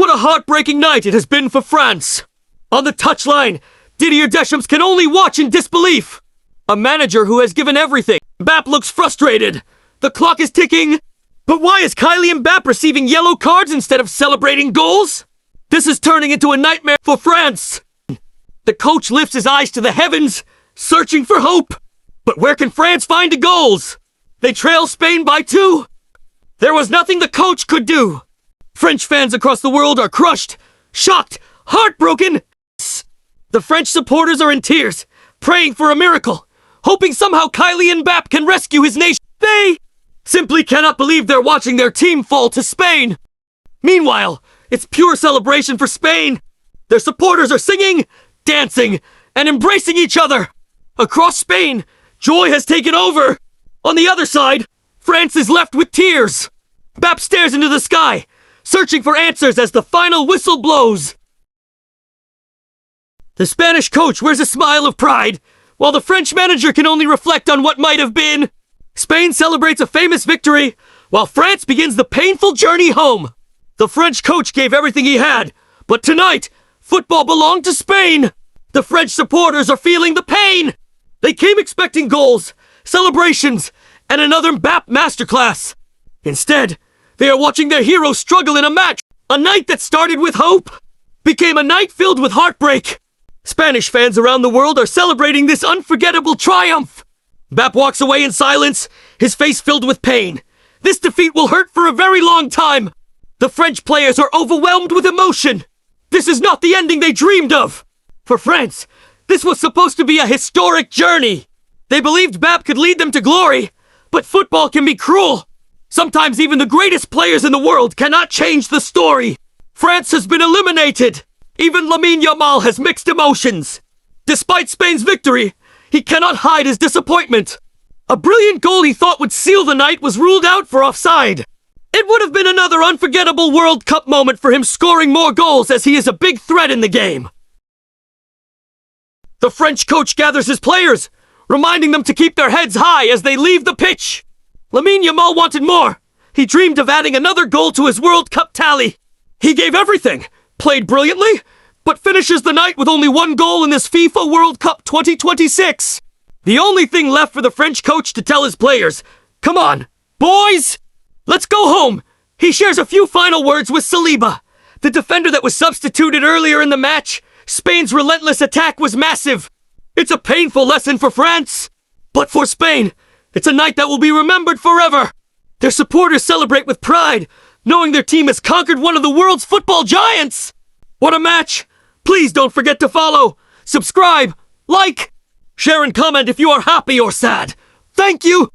What a heartbreaking night it has been for France. On the touchline, Didier Deschamps can only watch in disbelief. A manager who has given everything. Mbappe looks frustrated. The clock is ticking. But why is Kylian Mbappe receiving yellow cards instead of celebrating goals? This is turning into a nightmare for France. The coach lifts his eyes to the heavens, searching for hope. But where can France find the goals? They trail Spain by 2. There was nothing the coach could do. French fans across the world are crushed, shocked, heartbroken. The French supporters are in tears, praying for a miracle, hoping somehow Kylian Mbappe can rescue his nation. They simply cannot believe they're watching their team fall to Spain. Meanwhile, it's pure celebration for Spain. Their supporters are singing, dancing, and embracing each other. Across Spain, joy has taken over. On the other side, France is left with tears. Mbappe stares into the sky, searching for answers as the final whistle blows. The Spanish coach wears a smile of pride, while the French manager can only reflect on what might have been. Spain celebrates a famous victory, while France begins the painful journey home. The French coach gave everything he had, but tonight, football belonged to Spain. The French supporters are feeling the pain. They came expecting goals, celebrations, and another Mbappe masterclass. Instead, they are watching their hero struggle in a match. A night that started with hope became a night filled with heartbreak. Spanish fans around the world are celebrating this unforgettable triumph. Mbappe walks away in silence, his face filled with pain. This defeat will hurt for a very long time. The French players are overwhelmed with emotion. This is not the ending they dreamed of. For France, this was supposed to be a historic journey. They believed Mbappe could lead them to glory, but football can be cruel. Sometimes even the greatest players in the world cannot change the story. France has been eliminated. Even Lamine Yamal has mixed emotions. Despite Spain's victory, he cannot hide his disappointment. A brilliant goal he thought would seal the night was ruled out for offside. It would have been another unforgettable World Cup moment for him, scoring more goals as he is a big threat in the game. The French coach gathers his players, reminding them to keep their heads high as they leave the pitch. Lamine Yamal wanted more. He dreamed of adding another goal to his World Cup tally. He gave everything, played brilliantly, but finishes the night with only 1 goal in this FIFA World Cup 2026. The only thing left for the French coach to tell his players, "Come on, boys, let's go home." He shares a few final words with Saliba, the defender that was substituted earlier in the match. Spain's relentless attack was massive. It's a painful lesson for France, but for Spain, it's a night that will be remembered forever. Their supporters celebrate with pride, knowing their team has conquered one of the world's football giants. What a match! Please don't forget to follow, subscribe, like, share and comment if you are happy or sad. Thank you!